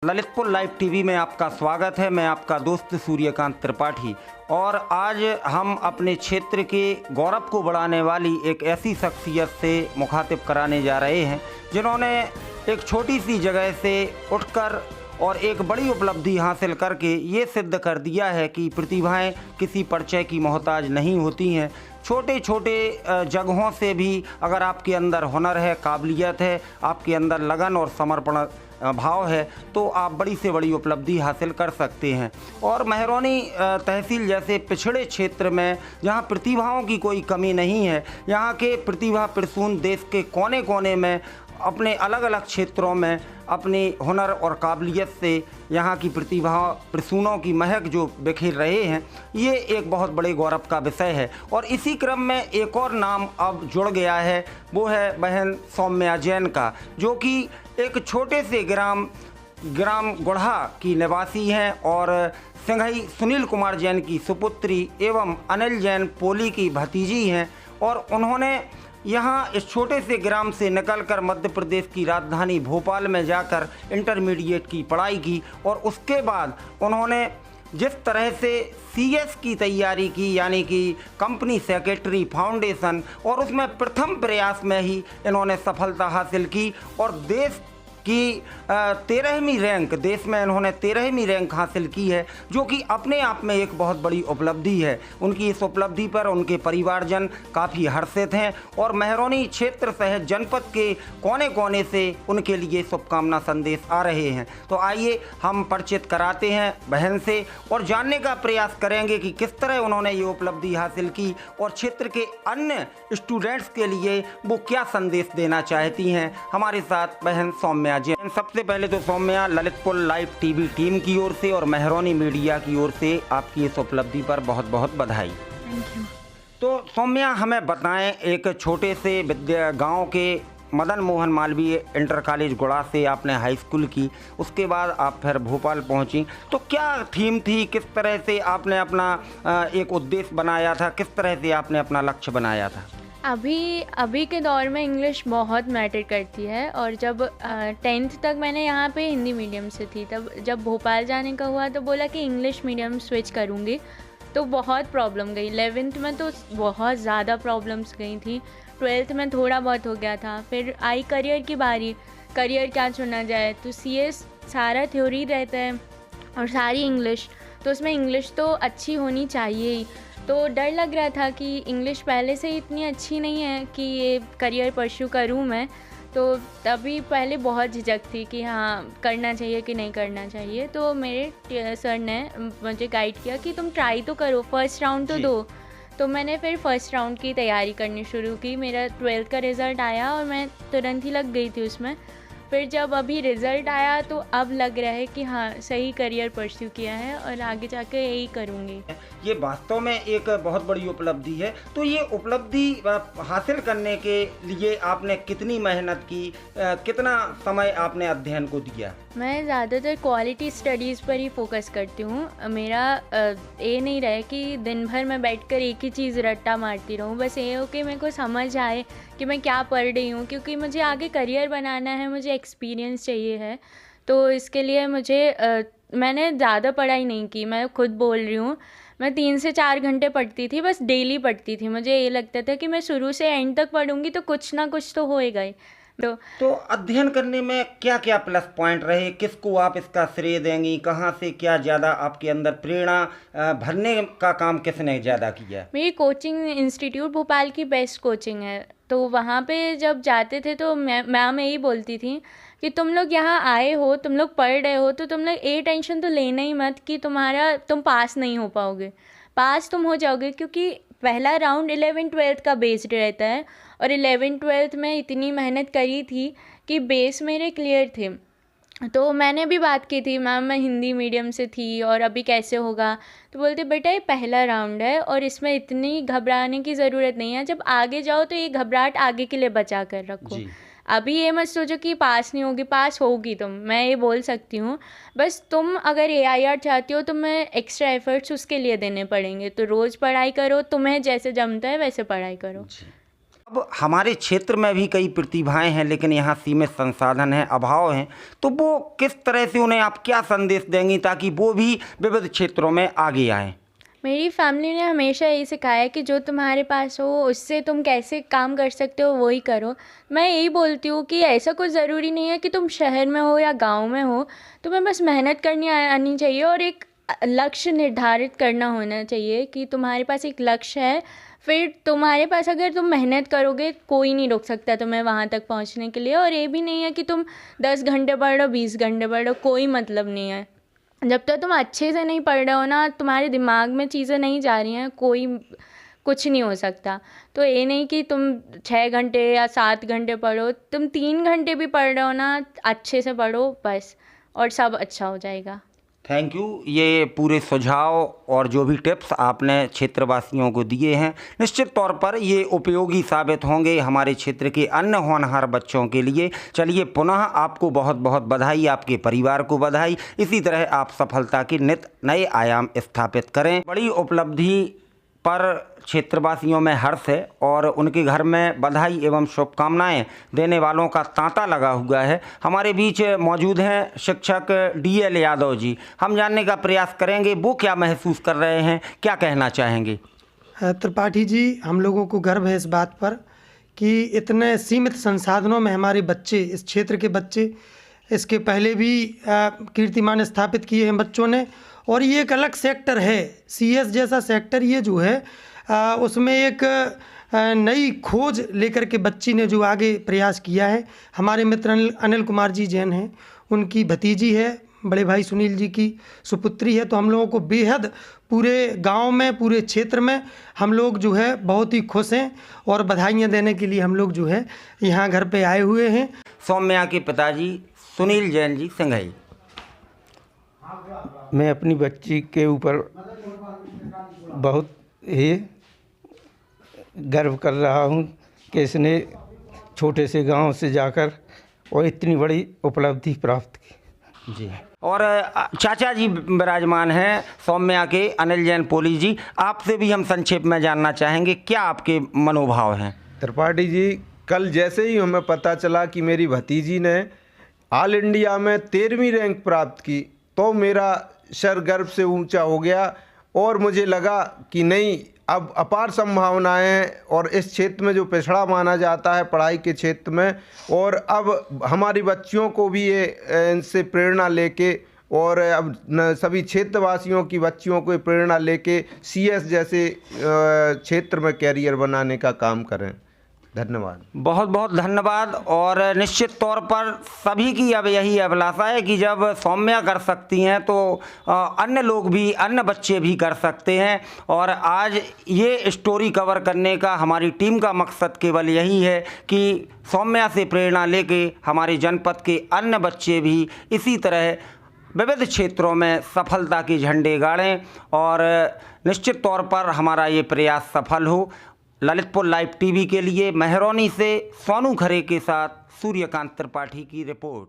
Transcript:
Lalitpur live TV में आपका स्वागत है। मैं आपका दोस्त सूर्यकांत त्रिपाठी और आज हम अपने क्षेत्र के गौरव को बढ़ाने वाली एक ऐसी शख्सियत से मुखातिब कराने जा रहे हैं जिन्होंने एक छोटी सी जगह से उठकर और एक बड़ी उपलब्धि हासिल करके ये सिद्ध कर दिया है कि प्रतिभाएं किसी परिचय की मोहताज नहीं होती हैं। छोटे छोटे जगहों से भी अगर आपके अंदर हुनर है, काबिलियत है, आपके अंदर लगन और समर्पण भाव है तो आप बड़ी से बड़ी उपलब्धि हासिल कर सकते हैं। और महरौनी तहसील जैसे पिछड़े क्षेत्र में जहां प्रतिभाओं की कोई कमी नहीं है, यहाँ के प्रतिभा प्रसून देश के कोने कोने में अपने अलग अलग क्षेत्रों में अपनी हुनर और काबिलियत से यहाँ की प्रतिभा प्रसूनों की महक जो बिखेर रहे हैं, ये एक बहुत बड़े गौरव का विषय है। और इसी क्रम में एक और नाम अब जुड़ गया है, वो है बहन सौम्या जैन का, जो कि एक छोटे से ग्राम गुढ़ा की निवासी हैं और सिंघई सुनील कुमार जैन की सुपुत्री एवं अनिल जैन पोली की भतीजी हैं। और उन्होंने यहाँ इस छोटे से ग्राम से निकलकर मध्य प्रदेश की राजधानी भोपाल में जाकर इंटरमीडिएट की पढ़ाई की और उसके बाद उन्होंने जिस तरह से सीएस की तैयारी की, यानी कि कंपनी सेक्रेटरी फाउंडेशन, और उसमें प्रथम प्रयास में ही इन्होंने सफलता हासिल की और देश की 13वीं रैंक, देश में इन्होंने 13वीं रैंक हासिल की है, जो कि अपने आप में एक बहुत बड़ी उपलब्धि है। उनकी इस उपलब्धि पर उनके परिवारजन काफ़ी हर्षित हैं और महरौनी क्षेत्र सहित जनपद के कोने कोने से उनके लिए शुभकामना संदेश आ रहे हैं। तो आइए हम परिचित कराते हैं बहन से और जानने का प्रयास करेंगे कि किस तरह उन्होंने ये उपलब्धि हासिल की और क्षेत्र के अन्य स्टूडेंट्स के लिए वो क्या संदेश देना चाहती हैं। हमारे साथ बहन सौम्या जैन। सबसे पहले तो Saumya, Lalitpur live TV team की ओर से और महरौनी मीडिया की ओर से आपकी इस उपलब्धि पर बहुत बहुत बधाई। Thank you. तो सौम्या, हमें बताएं, एक छोटे से गांव के मदन मोहन मालवीय इंटर कॉलेज गुढ़ा से आपने हाई स्कूल की, उसके बाद आप फिर भोपाल पहुंची, तो क्या थीम थी, किस तरह से आपने अपना एक उद्देश्य बनाया था, किस तरह से आपने अपना लक्ष्य बनाया था? अभी के दौर में इंग्लिश बहुत मैटर करती है और जब 10th तक मैंने यहाँ पे हिंदी मीडियम से थी, तब जब भोपाल जाने का हुआ तो बोला कि इंग्लिश मीडियम स्विच करूँगी, तो बहुत प्रॉब्लम गई। 11th में तो बहुत ज़्यादा प्रॉब्लम्स गई थी, 12th में थोड़ा बहुत हो गया था। फिर आई करियर की बारी, करियर क्या चुना जाए, तो CS सारा थ्योरी रहता है और सारी इंग्लिश, तो उसमें इंग्लिश तो अच्छी होनी चाहिए ही। तो डर लग रहा था कि इंग्लिश पहले से इतनी अच्छी नहीं है कि ये करियर परस्यू करूँ मैं, तो तभी पहले बहुत झिझक थी कि हाँ करना चाहिए कि नहीं करना चाहिए। तो मेरे सर ने मुझे गाइड किया कि तुम ट्राई तो करो, फर्स्ट राउंड तो दो। तो मैंने फिर फर्स्ट राउंड की तैयारी करनी शुरू की। मेरा 12th का रिज़ल्ट आया और मैं तुरंत ही लग गई थी उसमें। फिर जब अभी रिज़ल्ट आया तो अब लग रहा है कि हाँ सही करियर परस्यू किया है और आगे जाकर यही करूँगी। ये वास्तव में एक बहुत बड़ी उपलब्धि है। तो ये उपलब्धि हासिल करने के लिए आपने कितनी मेहनत की, कितना समय आपने अध्ययन को दिया? मैं ज़्यादातर क्वालिटी स्टडीज़ पर ही फोकस करती हूँ। मेरा ये नहीं रहे कि दिन भर मैं बैठकर एक ही चीज़ रट्टा मारती रहूँ। बस ये हो कि मेरे को समझ आए कि मैं क्या पढ़ रही हूँ, क्योंकि मुझे आगे करियर बनाना है, मुझे एक्सपीरियंस चाहिए है। तो इसके लिए मैंने ज़्यादा पढ़ाई नहीं की, मैं खुद बोल रही हूँ। मैं 3 से 4 घंटे पढ़ती थी, बस डेली पढ़ती थी। मुझे ये लगता था कि मैं शुरू से एंड तक पढ़ूंगी तो कुछ ना कुछ तो होएगा ही। तो अध्ययन करने में क्या क्या प्लस पॉइंट रहे, किसको आप इसका श्रेय देंगी, कहाँ से क्या ज़्यादा आपके अंदर प्रेरणा भरने का काम किसने ज़्यादा किया? मेरी कोचिंग इंस्टीट्यूट भोपाल की बेस्ट कोचिंग है, तो वहाँ पे जब जाते थे तो मैम यही बोलती थी कि तुम लोग यहाँ आए हो, तुम लोग पढ़ रहे हो, तो तुम लोग ये टेंशन तो लेना ही मत कि तुम पास नहीं हो पाओगे। पास तुम हो जाओगे, क्योंकि पहला राउंड 11th-12th का बेस्ड रहता है और 11th-12th में इतनी मेहनत करी थी कि बेस मेरे क्लियर थे। तो मैंने भी बात की थी, मैम मैं हिंदी मीडियम से थी और अभी कैसे होगा, तो बोलते बेटा ये पहला राउंड है और इसमें इतनी घबराने की ज़रूरत नहीं है। जब आगे जाओ तो ये घबराहट आगे के लिए बचा कर रखो। अभी ये मत सोचो कि पास नहीं होगी, पास होगी तुम, मैं ये बोल सकती हूँ। बस तुम अगर AIR चाहती हो तो मैं एक्स्ट्रा एफर्ट्स उसके लिए देने पड़ेंगे, तो रोज़ पढ़ाई करो, तुम्हें जैसे जमता है वैसे पढ़ाई करो। अब हमारे क्षेत्र में भी कई प्रतिभाएं हैं, लेकिन यहाँ सीमित संसाधन हैं, अभाव हैं, तो वो किस तरह से उन्हें आप क्या संदेश देंगी ताकि वो भी विविध क्षेत्रों में आगे आएँ? मेरी फैमिली ने हमेशा यही सिखाया है कि जो तुम्हारे पास हो उससे तुम कैसे काम कर सकते हो वही करो। मैं यही बोलती हूँ कि ऐसा कुछ ज़रूरी नहीं है कि तुम शहर में हो या गांव में हो, तुम्हें बस मेहनत करनी आनी चाहिए और एक लक्ष्य निर्धारित करना होना चाहिए कि तुम्हारे पास एक लक्ष्य है। फिर तुम्हारे पास अगर तुम मेहनत करोगे कोई नहीं रोक सकता तुम्हें वहाँ तक पहुँचने के लिए। और ये भी नहीं है कि तुम 10 घंटे पढ़ रहे हो 20 घंटे पढ़ रहे हो, कोई मतलब नहीं है। जब तक तुम अच्छे से नहीं पढ़ रहे हो ना, तुम्हारे दिमाग में चीज़ें नहीं जा रही हैं, कोई कुछ नहीं हो सकता। तो ये नहीं कि तुम 6 घंटे या 7 घंटे पढ़ो, तुम 3 घंटे भी पढ़ रहे हो ना, अच्छे से पढ़ो बस, और सब अच्छा हो जाएगा। Thank you. ये पूरे सुझाव और जो भी टिप्स आपने क्षेत्रवासियों को दिए हैं, निश्चित तौर पर ये उपयोगी साबित होंगे हमारे क्षेत्र के अन्य होनहार बच्चों के लिए। चलिए, पुनः आपको बहुत बहुत बधाई, आपके परिवार को बधाई। इसी तरह आप सफलता के नित नए आयाम स्थापित करें। बड़ी उपलब्धि पर क्षेत्रवासियों में हर्ष है और उनके घर में बधाई एवं शुभकामनाएं देने वालों का तांता लगा हुआ है। हमारे बीच मौजूद हैं शिक्षक DL यादव जी। हम जानने का प्रयास करेंगे वो क्या महसूस कर रहे हैं, क्या कहना चाहेंगे। त्रिपाठी जी, हम लोगों को गर्व है इस बात पर कि इतने सीमित संसाधनों में हमारे बच्चे, इस क्षेत्र के बच्चे, इसके पहले भी कीर्तिमान स्थापित किए हैं बच्चों ने। और ये एक अलग सेक्टर है, CS जैसा सेक्टर ये जो है उसमें एक नई खोज लेकर के बच्ची ने जो आगे प्रयास किया है। हमारे मित्र अनिल कुमार जी जैन हैं, उनकी भतीजी है, बड़े भाई सुनील जी की सुपुत्री है। तो हम लोगों को बेहद पूरे गांव में, पूरे क्षेत्र में हम लोग जो है बहुत ही खुश हैं और बधाइयाँ देने के लिए हम लोग जो है यहाँ घर पे आए हुए हैं। सौम्या के पिताजी सुनील जैन जी सिंघई। मैं अपनी बच्ची के ऊपर बहुत ही गर्व कर रहा हूँ कि इसने छोटे से गांव से जाकर और इतनी बड़ी उपलब्धि प्राप्त की। जी, और चाचा जी विराजमान हैं सौम्या के, अनिल जैन पोली जी। आपसे भी हम संक्षेप में जानना चाहेंगे, क्या आपके मनोभाव हैं। त्रिपाठी जी, कल जैसे ही हमें पता चला कि मेरी भतीजी ने ऑल इंडिया में 13वीं रैंक प्राप्त की, तो मेरा सर गर्व से ऊंचा हो गया और मुझे लगा कि नहीं, अब अपार संभावनाएं हैं और इस क्षेत्र में जो पिछड़ा माना जाता है पढ़ाई के क्षेत्र में, और अब हमारी बच्चियों को भी ये इनसे प्रेरणा लेके और अब सभी क्षेत्रवासियों की बच्चियों को प्रेरणा लेके CS जैसे क्षेत्र में कैरियर बनाने का काम करें। धन्यवाद, बहुत बहुत धन्यवाद। और निश्चित तौर पर सभी की अब यही अभिलाषा है कि जब सौम्या कर सकती हैं तो अन्य लोग भी, अन्य बच्चे भी कर सकते हैं। और आज ये स्टोरी कवर करने का हमारी टीम का मकसद केवल यही है कि सौम्या से प्रेरणा लेके हमारे जनपद के अन्य बच्चे भी इसी तरह विविध क्षेत्रों में सफलता के झंडे गाड़ें और निश्चित तौर पर हमारा ये प्रयास सफल हो। ललितपुर लाइव TV के लिए मेहरौनी से सोनू खरे के साथ सूर्यकांत त्रिपाठी की रिपोर्ट।